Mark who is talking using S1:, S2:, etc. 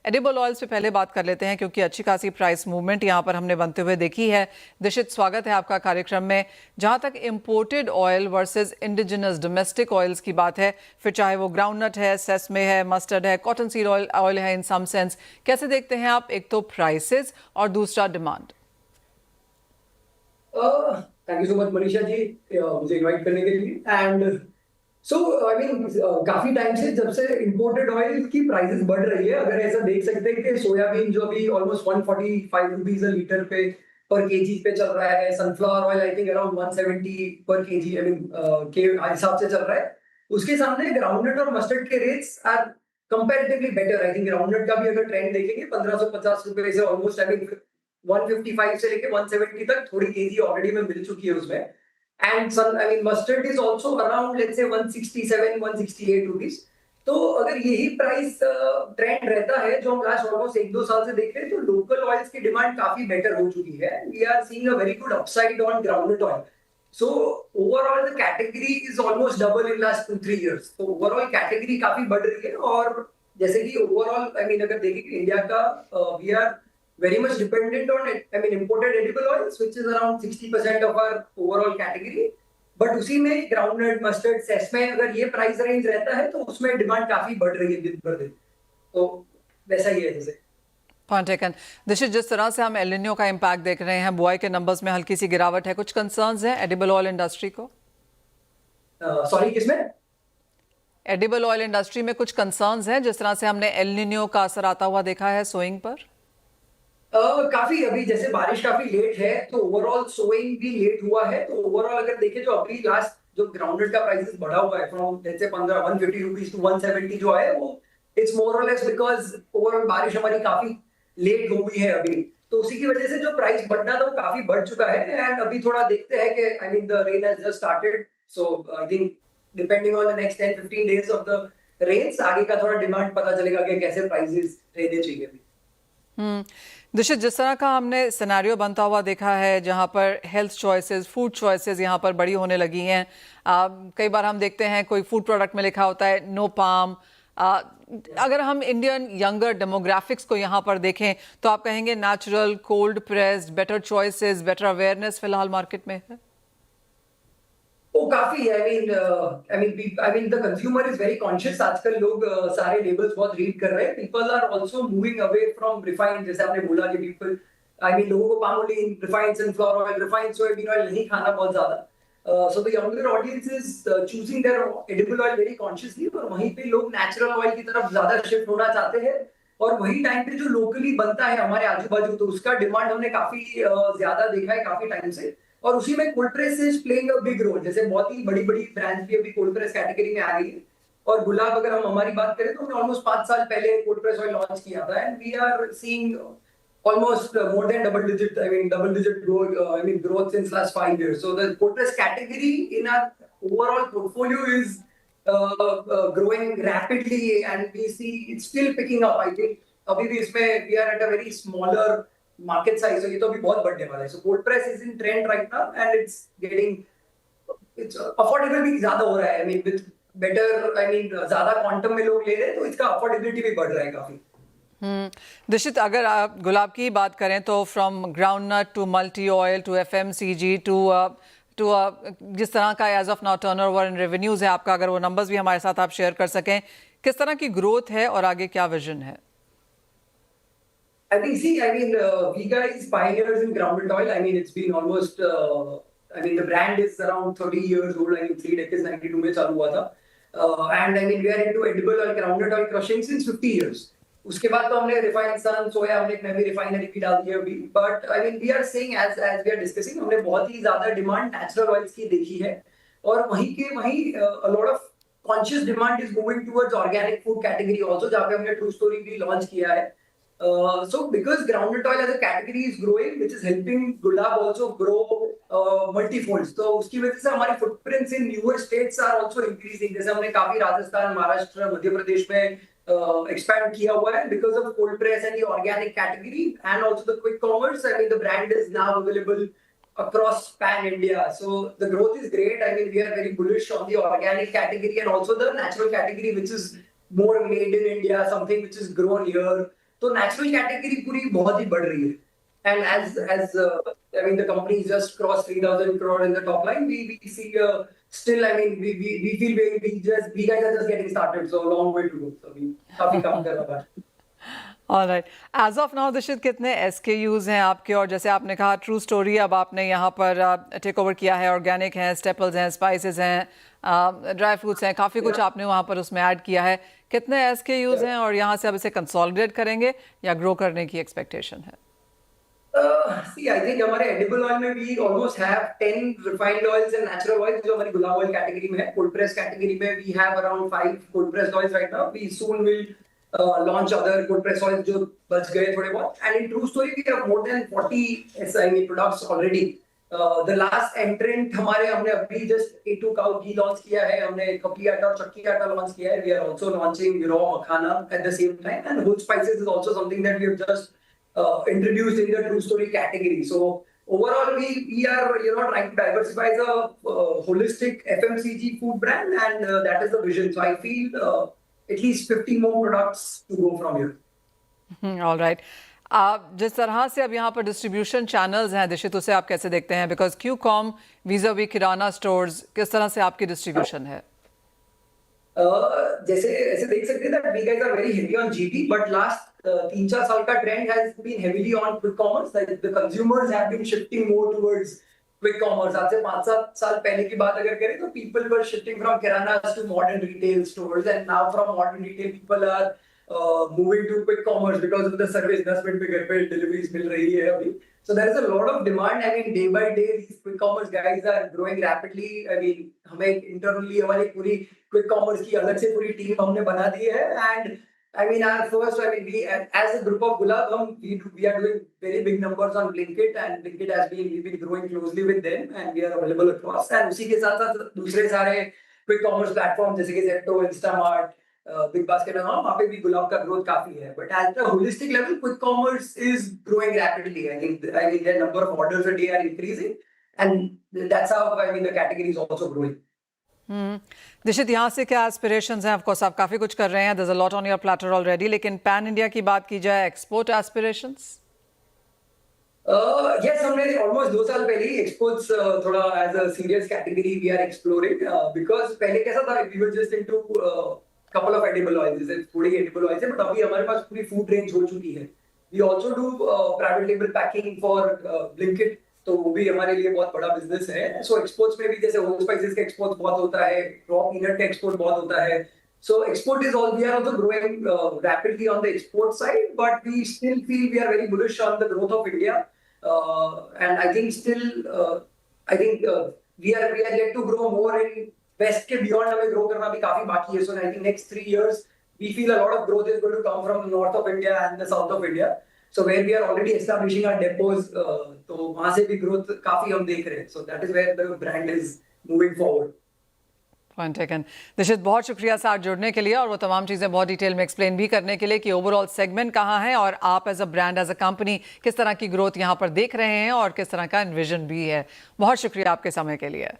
S1: Edible oils पे पहले बात कर लेते हैं क्योंकि अच्छी खासी प्राइस मूवमेंट यहाँ पर हमने बनते हुए देखी है। दिशित, स्वागत है आपका कार्यक्रम में। जहाँ तक imported oil versus indigenous domestic oils की बात है, फिर चाहे वो ग्राउंडनट है, सेसमे है, मस्टर्ड है, कॉटन सीड ऑयल है, इन सम सेंस कैसे देखते हैं आप, एक तो प्राइसेस और दूसरा demand?
S2: Thank you so much Manisha ji, मुझे इनवाइट करने के लिए। एंड सो आई मीन काफी टाइम से जब से इंपोर्टेड ऑयल की प्राइसेस बढ़ रही है, अगर ऐसा देख सकते हैं कि सोयाबीन जो अभी ऑलमोस्ट 145 रुपीज लीटर पे पर केजी पे चल रहा है, sunflower oil I think around 170 पर केजी आई मीन के हिसाब से चल रहा है। उसके सामने ग्राउंडनट और मस्टर्ड के rates are comparatively better. I think groundnut का भी अगर ट्रेंड देखेंगे 1550 रुपए से ऑलमोस्ट आई मीन 155 से लेके 170 तक थोड़ी तेजी ऑलरेडी में मिल चुकी है उसमें। And I mean mustard is also around let's say 167 168 rupees. तो अगर यही प्राइस ट्रेंड रहता है जो हम लास्ट ऑलमोस्ट 1-2 साल से देख रहे हैं, तो लोकल ऑयल्स की डिमांड काफी बेटर हो चुकी है। We are seeing a very good upside on groundnut oil. So overall the category is almost double in last 2-3 years. तो ओवरऑल कैटेगरी काफी बढ़ रही है। और जैसे कि ओवरऑल आई मीन अगर देखें इंडिया का, we are very much dependent on I mean imported edible oils, which is around 60% of our overall category. But उसी में ग्राउंडनट, मस्टर्ड, सेसमे अगर ये प्राइस रेंज रहता है तो उसमें डिमांड काफी बढ़ रही है दिन पर दिन। तो वैसा ही है जैसे।
S1: Point taken. दिशित, जिस तरह से हम एल निनो का इम्पैक्ट देख रहे हैं, बुआई के नंबर्स में हल्की सी गिरावट है, कुछ कंसर्न्स हैं एडिबल ऑयल इंडस्ट्री को?
S2: सॉरी किसमें?
S1: एडिबल ऑयल इंडस्ट्री में कुछ कंसर्न्स हैं जिस तरह से हमने एल निनो का असर आता हुआ देखा है सोइंग पर?
S2: काफी अभी जैसे बारिश काफी लेट है तो ओवरऑल सोइंग भी लेट हुआ है। तो ओवरऑल अगर देखें जो अभी लास्ट जो ग्राउंडेड का प्राइसेस बढ़ा हुआ है फ्रॉम जैसे 150 रुपीज टू 170 जो है, वो इट्स मोर और लेस बिकॉज ओवरऑल बारिश हमारी काफी लेट हो गई है अभी। तो उसी की वजह से जो प्राइस बढ़ना था वो काफी बढ़ चुका है। एंड अभी थोड़ा देखते हैं कि I mean the rain has just started, so I think depending on the next 10-15 days of the rains आगे का थोड़ा डिमांड पता चलेगा कि कैसे प्राइसेस रहने चाहिए अभी।
S1: दिशित, जिस तरह का हमने सिनेरियो बनता हुआ देखा है जहां पर हेल्थ चॉइसेस, फूड चॉइसेस यहां पर बड़ी होने लगी हैं, कई बार हम देखते हैं कोई फूड प्रोडक्ट में लिखा होता है नो पाम। अगर हम इंडियन यंगर डेमोग्राफिक्स को यहां पर देखें तो आप कहेंगे natural, cold pressed, better choices, better awareness फिलहाल मार्केट में है?
S2: वो काफी I mean the consumer is very conscious. आजकल लोग सारे लेबल्स बहुत रीड कर रहे हैं। People are also moving away from refined, जैसे आपने बोला कि पीपल आई मीन लोगों को palm oil, refined sunflower oil, refined soyabean oil नहीं खाना बहुत ज्यादा। So the younger audience is choosing their edible oil very consciously. और वहीं पे लोग नेचुरल ऑयल की तरफ ज्यादा शिफ्ट होना चाहते हैं। और वही टाइम पे जो लोकली बनता है हमारे आजू बाजू, तो उसका डिमांड हमने काफी ज्यादा देखा है काफी टाइम से। और उसी में cold press is playing a big role. जैसे बहुत ही बड़ी बड़ी ब्रांड्स भी अभी कोल्ड प्रेस कैटेगरी में आ गई है। और गुलाब अगर हम हमारी बात करें तो हमने ऑलमोस्ट 5 साल पहले कोल्ड प्रेस ऑयल लॉन्च किया था। And we are seeing almost more than double digit growth, growth since last 5 years. So the cold press category in our overall portfolio is growing rapidly, and we see it's still picking up. I think अभी भी इसमें we are at a very smaller market size, so ये तो अभी बहुत बढ़ने वाला है। So cold press is in trend right now, and it's affordable भी ज्यादा हो रहा है। I mean with better, ज्यादा क्वांटम में लोग ले रहे हैं तो इसका अफोर्डेबिलिटी भी बढ़ रहा है काफी।
S1: दिशित, अगर आप गुलाब की बात करें तो from groundnut to multi oil to FMCG to जिस तरह का as of now turnover and revenues है आपका, अगर वो नंबर्स भी हमारे साथ आप शेयर कर सकें, किस तरह की ग्रोथ है और आगे क्या विजन है?
S2: Vega is pioneers in groundnut oil. I mean, it's been almost, the brand is around 30 years old. I mean, 3 decades, 92 में चालू हुआ था. And I mean, we are into edible oil, groundnut oil crushing since 50 years. उसके बाद तो हमने refined सन, सोया, हमने एक नई रिफाइनरी भी डाल दी है अभी। But I mean we are saying as we are discussing, हमने बहुत ही ज्यादा डिमांड नेचुरल ऑयल्स की देखी है। और वहीं a lot of conscious demand is moving towards organic food category also, जहाँ पे हमने ट्रू स्टोरी भी लॉन्च किया है। So because groundnut oil as a category is growing, which is helping Gulab also grow multifolds, तो उसकी वजह से हमारी footprints in newer states are also increasing. जैसे हमने काफी राजस्थान, महाराष्ट्र, मध्य प्रदेश में expand किया हुआ है because of cold press and the organic category and also the quick commerce. I mean the brand is now available across pan India, so the growth is great. I mean we are very bullish on the organic category and also the natural category, which is more made in India, something which is grown here. तो natural category पूरी बहुत ही बढ़ रही है. And as I mean, the company just crossed 3,000 crore in the top line. We see still. I mean, we feel we guys are just getting started. So long way to go. So we काफी काम कर रहा है.
S1: Alright, as of now दिशित कितने SKUs हैं आपके? और जैसे आपने कहा ट्रू स्टोरी, अब आपने यहाँ पर टेक ओवर किया है, ऑर्गेनिक हैं, स्टेपल्स हैं, स्पाइसेस हैं, ड्राई फ्रूट्स हैं, काफ़ी कुछ आपने वहाँ पर उसमें ऐड किया है. कितने SKUs हैं और यहाँ से अब इसे कंसोलिडेट करेंगे या ग्रो करने की एक्सपेक्टेशन है?
S2: See, I think हमारे edible oil में we almost have 10 refined oils and natural oils जो हमारी गुलाब oil category में है. Cold press category में we have around 5 cold pressed oils right now. We soon will launch other cold pressed oils जो बच गए थोड़े बहुत. And in true story we have more than 40 SIME products already. The last entrant हमने अभी just A2 cow ghee launch किया है. हमने कपली आटा और चक्की आटा launch किया है. We are also launching raw makhana at the same time. And whole spices is also something that we have just introduced in the true story category. So overall, we are trying to diversify as a holistic FMCG food brand, and that is the vision. So I feel at least 50 more products to go from here.
S1: All right. जिस तरह से अब यहाँ पर distribution channels हैं दिशित, उसे आप कैसे देखते हैं? Because QCOM vis-a-vis kirana stores, किस तरह से आपकी डिस्ट्रीब्यूशन है?
S2: जैसे ऐसे देख सकते हैं that we guys are very heavy on GT, but last 3-4 साल का trend has been heavily on quick commerce. Like the consumers have been shifting more towards quick commerce. आज से 5-7 साल पहले की बात अगर करें तो people were shifting from kiranas to modern retail stores, and now from modern retail people are moving to quick commerce because of the service. 10 minute में घर पे deliveries मिल रही है अभी. So there is a lot of demand. I mean, day by day, these quick commerce guys are growing rapidly. I mean, हमें internally हमारी पूरी quick commerce की अलग से पूरी team हमने बना दी है. And I mean, we as a group of Gulab, we are doing very big numbers on Blinkit, and Blinkit we've been growing closely with them, and we are available across. And उसी के साथ साथ दूसरे सारे quick commerce platforms जैसे कि Zepto, Instamart, Big Basket and all, वहाँ पे भी गुलाब का growth काफी है. But at the holistic level, quick commerce is growing rapidly. I mean, their number of orders a day are increasing, and that's how the category is also growing.
S1: दिशित, यहाँ से क्या aspirations हैं? ऑफ कोर्स आप काफ़ी कुछ कर रहे हैं, there is a lot on your platter already, लेकिन पैन इंडिया की बात की जाए, एक्सपोर्ट एस्पिरेशंस?
S2: Yes, हमने almost 2 साल पहले ही exports थोड़ा as a serious category we are exploring, because पहले कैसा था, we were just into couple of edible oils, जैसे थोड़ी edible oils है, but अभी हमारे पास पूरी food range हो चुकी है. We also do private label packing for Blinkit, तो वो भी हमारे लिए बहुत बड़ा बिजनेस है. सो एक्सपोर्ट्स में भी जैसे होल स्पाइसेस का एक्सपोर्ट बहुत होता है, रॉ पीनट का एक्सपोर्ट बहुत होता है. So export is all we are also growing rapidly on the export side, but we still feel we are very bullish on the growth of India. And I think still we are yet to grow more in west के beyond. हमें grow करना भी काफी बाकी है. So I think next 3 years we feel a lot of growth is going to come from the north of India and the south of India. So where we are already establishing our depots, तो वहाँ से भी growth काफी हम देख रहे हैं. So that is where the brand is moving forward.
S1: Point taken. Dishit, बहुत शुक्रिया साथ जुड़ने के लिए और वो तमाम चीज़ें बहुत डिटेल में एक्सप्लेन भी करने के लिए कि ओवरऑल सेगमेंट कहाँ है और आप as a brand, as a company किस तरह की ग्रोथ यहाँ पर देख रहे हैं और किस तरह का एनविजन भी है. बहुत शुक्रिया आपके समय के लिए.